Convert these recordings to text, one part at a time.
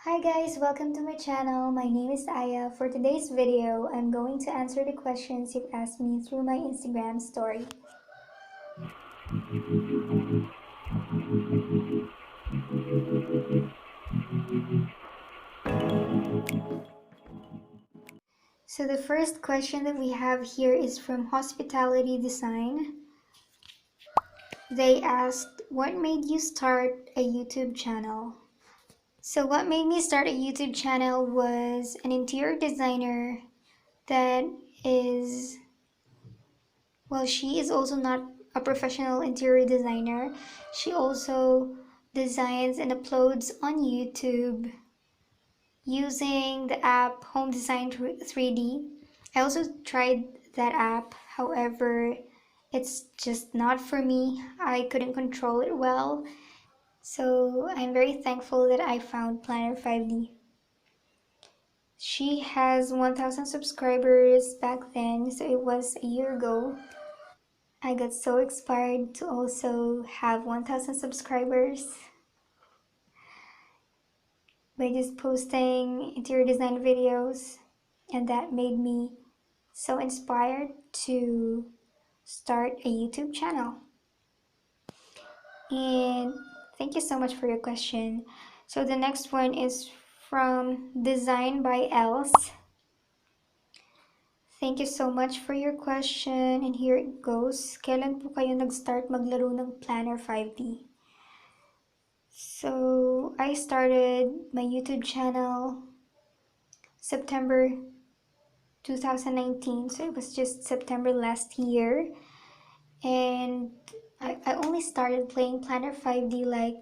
Hi guys, welcome to my channel. My name is Ayuh. For today's video, I'm going to answer the questions you've asked me through my Instagram story. So the first question that we have here is from Hospitality Design. They asked, what made you start a YouTube channel? So what made me start a YouTube channel was an interior designer that is, well, she is also not a professional interior designer. She also designs and uploads on YouTube using the app Home Design 3D. I also tried that app, however, it's just not for me. I couldn't control it well. So I'm very thankful that I found Planner 5D. She has 1,000 subscribers back then, so it was a year ago. I got so inspired to also have 1,000 subscribers by just posting interior design videos, and that made me so inspired to start a YouTube channel. And thank you so much for your question. So the next one is from Design by Else. Thank you so much for your question, and here it goes. Kailan po kayo nag-start maglaro ng Planner 5D? So I started my YouTube channel September 2019, so it was just September last year, and I only started playing Planner 5D like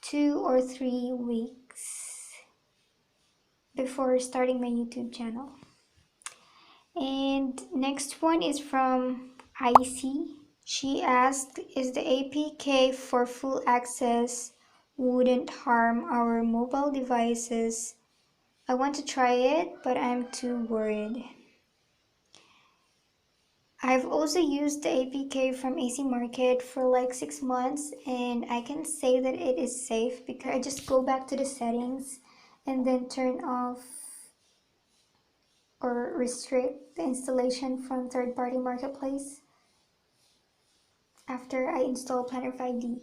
2 or 3 weeks before starting my YouTube channel. And next one is from Icy. She asked, is the APK for full access wouldn't harm our mobile devices? I want to try it, but I'm too worried. I've also used the APK from AC Market for like 6 months, and I can say that it is safe because I just go back to the settings and then turn off or restrict the installation from third-party marketplace after I install Planner 5D.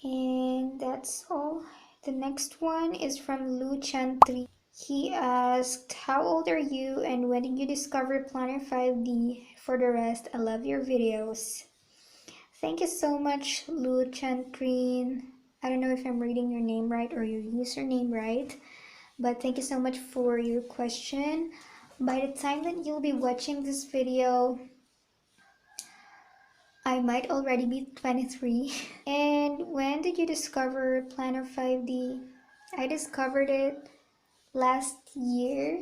And that's all. The next one is from Luchan3. He asked, how old are you and when did you discover Planner 5D? For the rest, I love your videos. Thank you so much, Luchan3. I don't know if I'm reading your name right or your username right, but thank you so much for your question. By the time that you'll be watching this video, I might already be 23. And when did you discover Planner 5D? I discovered it last year.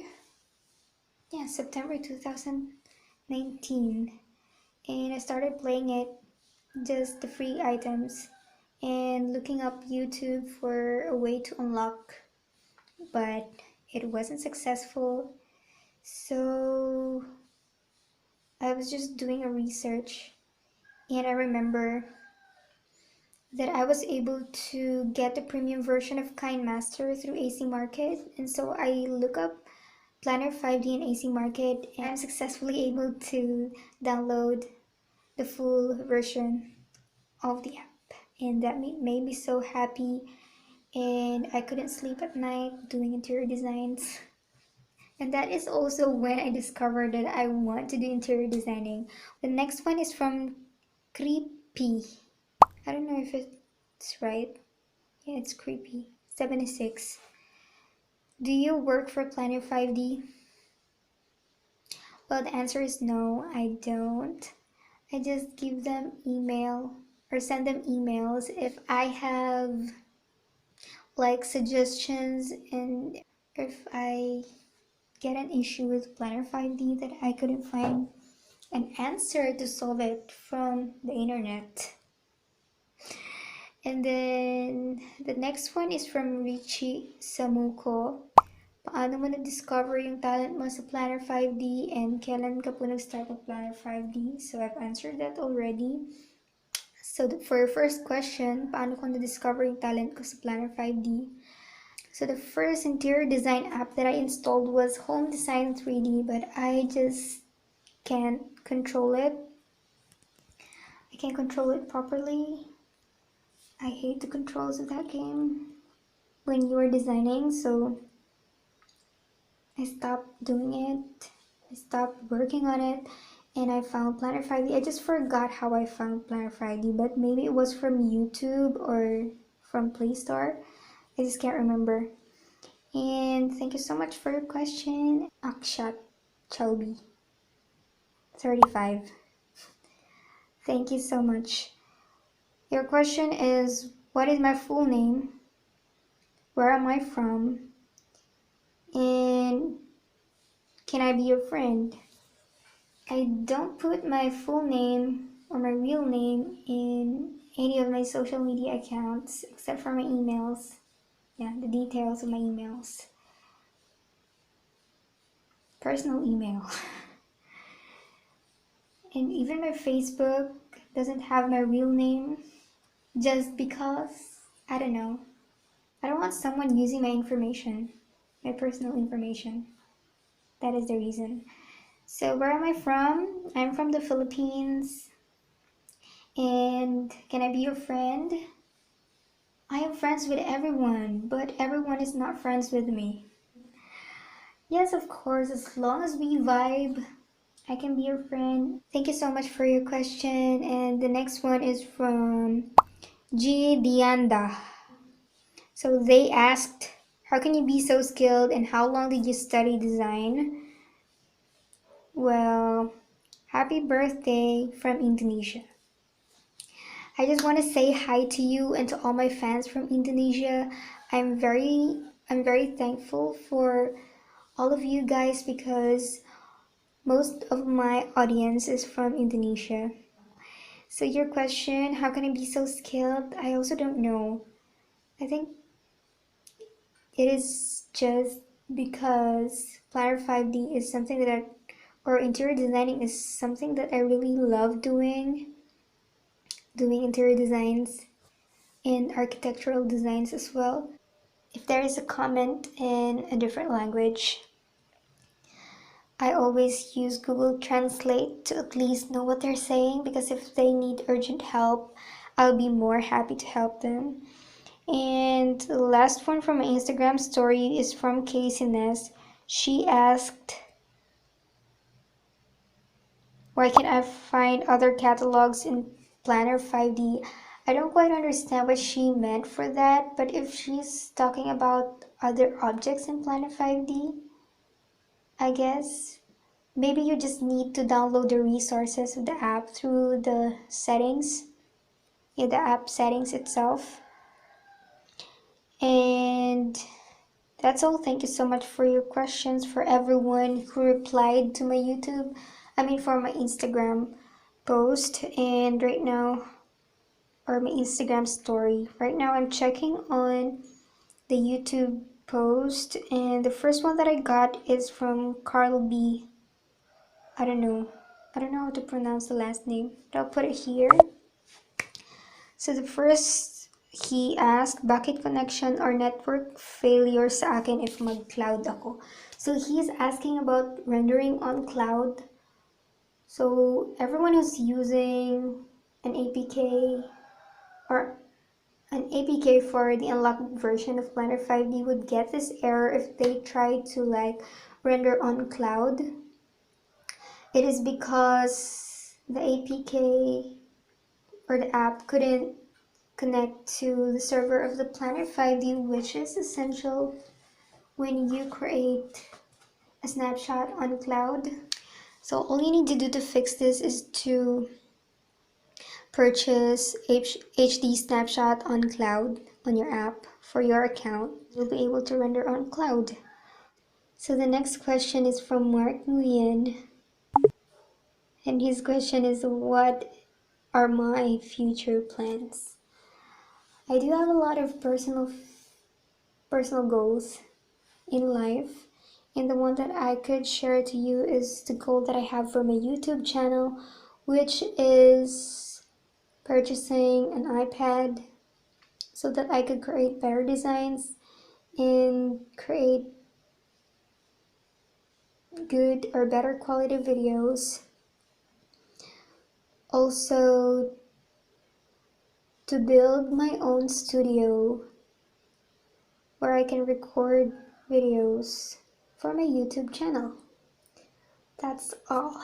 Yeah, September 2019. And I started playing it, just the free items, and looking up YouTube for a way to unlock, but it wasn't successful. So I was just doing a research, and I remember that I was able to get the premium version of KindMaster through AC Market, and so I look up Planner 5D in AC Market, and I'm successfully able to download the full version of the app, and that made me so happy, and I couldn't sleep at night doing interior designs. And that is also when I discovered that I want to do interior designing. The next one is from Creepy. I don't know if it's right. Yeah, it's Creepy 76. Do you work for Planner 5D? Well, the answer is no, I don't. I just give them email or send them emails if I have like suggestions, and if I get an issue with Planner 5D that I couldn't find an answer to solve it from the internet. And then the next one is from Richie Samuko. Paano mo na-discover yung talent mo sa Planner 5D and kailan ka po nag-start ng Planner 5D? So I've answered that already. So for your first question, paano ko na-discover yung talent ko sa Planner 5D? So the first interior design app that I installed was Home Design 3D, but I just can't control it. I can't control it properly. I hate the controls of that game when you are designing, so I stopped doing it. I stopped working on it, and I found Planner 5D. I just forgot how I found Planner 5D, but maybe it was from YouTube or from Play Store. I just can't remember. And thank you so much for your question, Akshat Chaubi, 35. Thank you so much. Your question is, what is my full name? Where am I from? And can I be your friend? I don't put my full name or my real name in any of my social media accounts except for my emails. Yeah, the details of my emails. Personal email. And even my Facebook doesn't have my real name just because, I don't know. I don't want someone using my information, my personal information. That is the reason. So where am I from? I'm from the Philippines. And can I be your friend? I am friends with everyone, but everyone is not friends with me. Yes, of course, as long as we vibe, I can be your friend. Thank you so much for your question. And the next one is from G. Dianda. So they asked, how can you be so skilled and how long did you study design? Well, happy birthday from Indonesia. I just want to say hi to you and to all my fans from Indonesia. I'm very thankful for all of you guys because most of my audience is from Indonesia. So your question, how can I be so skilled? I also don't know. I think it is just because Planner 5D is something that or interior designing is something that I really love doing interior designs and architectural designs as well. If there is a comment in a different language, I always use Google Translate to at least know what they're saying because if they need urgent help, I'll be more happy to help them. And the last one from my Instagram story is from Casey Ness. She asked, why can't I find other catalogs in Planner 5D? I don't quite understand what she meant for that, but if she's talking about other objects in Planner 5D, I guess maybe you just need to download the resources of the app through the settings, yeah, the app settings itself. And that's all. Thank you so much for your questions, for everyone who replied to my for my Instagram post. And right now, or my Instagram story. Right now, I'm checking on the YouTube post, and the first one that I got is from Carl B. I don't know. I don't know how to pronounce the last name, but I'll put it here. So the first, he asked, bakit connection or network failure sa akin if mag-cloud ako? So he's asking about rendering on cloud. So everyone who's using an APK or an APK for the unlocked version of Planner 5D would get this error if they try to render on cloud. It is because the APK or the app couldn't connect to the server of the Planner 5D, which is essential when you create a snapshot on cloud. So all you need to do to fix this is to purchase HD snapshot on cloud on your app for your account. You'll be able to render on cloud. So the next question is from Mark Nguyen, and his question is, what are my future plans? I do have a lot of personal goals in life, and the one that I could share to you is the goal that I have for my YouTube channel, which is purchasing an iPad so that I could create better designs and create good or better quality videos. Also, to build my own studio where I can record videos for my YouTube channel. That's all.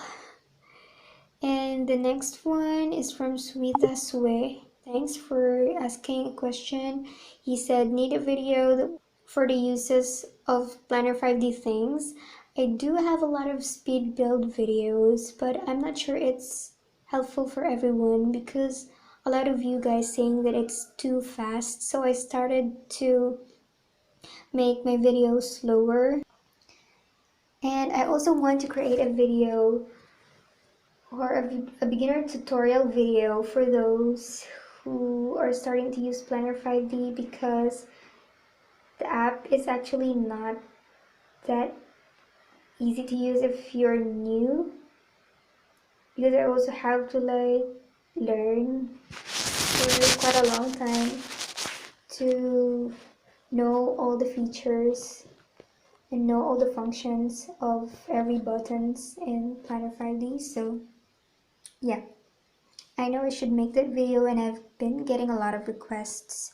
And the next one is from Sweeta Sue. Thanks for asking a question. He said, need a video for the uses of Planner 5D things. I do have a lot of speed build videos, but I'm not sure it's helpful for everyone because a lot of you guys saying that it's too fast. So I started to make my videos slower. And I also want to create a video or a beginner tutorial video for those who are starting to use Planner 5D because the app is actually not that easy to use if you're new, because I also have to learn for quite a long time to know all the features and know all the functions of every buttons in Planner 5D. So yeah, I know I should make that video and I've been getting a lot of requests.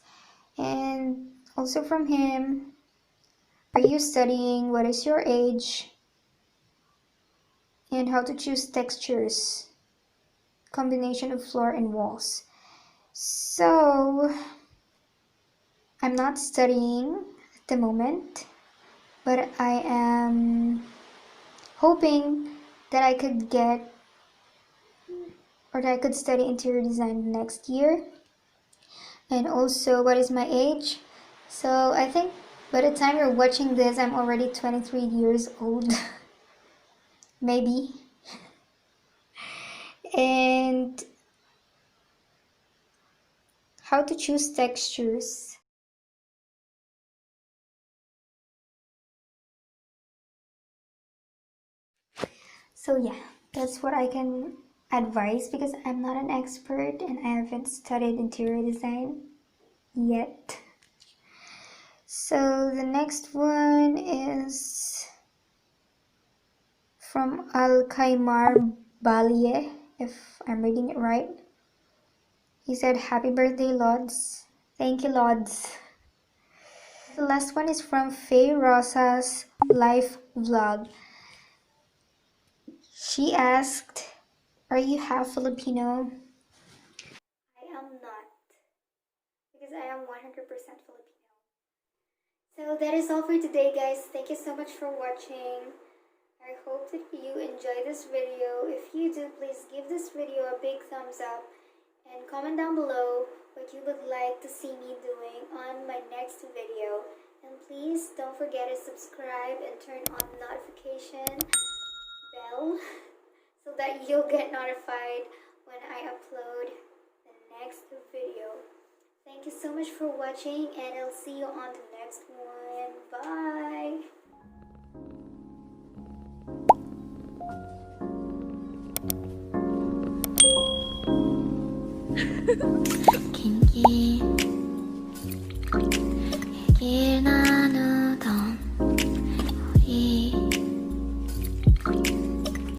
And also from him, are you studying? What is your age? And how to choose textures, combination of floor and walls. So I'm not studying at the moment, but I am hoping that I could get or that I could study interior design next year. And also, what is my age? So I think by the time you're watching this, I'm already 23 years old. Maybe. And how to choose textures. So yeah, that's what I can advise because I'm not an expert and I haven't studied interior design yet. So the next one is from Al Kaimar Balie, if I'm reading it right. He said, happy birthday, Lods. Thank you, Lods. The last one is from Faye Rosa's life vlog. She asked, are you half Filipino? I am not, because I am 100% Filipino. So that is all for today, guys. Thank you so much for watching. I hope that you enjoy this video. If you do, please give this video a big thumbs up and comment down below what you would like to see me doing on my next video. And please don't forget to subscribe and turn on the notification bell so that you'll get notified when I upload the next video. Thank you so much for watching and I'll see you on the next one. Bye! Kinky.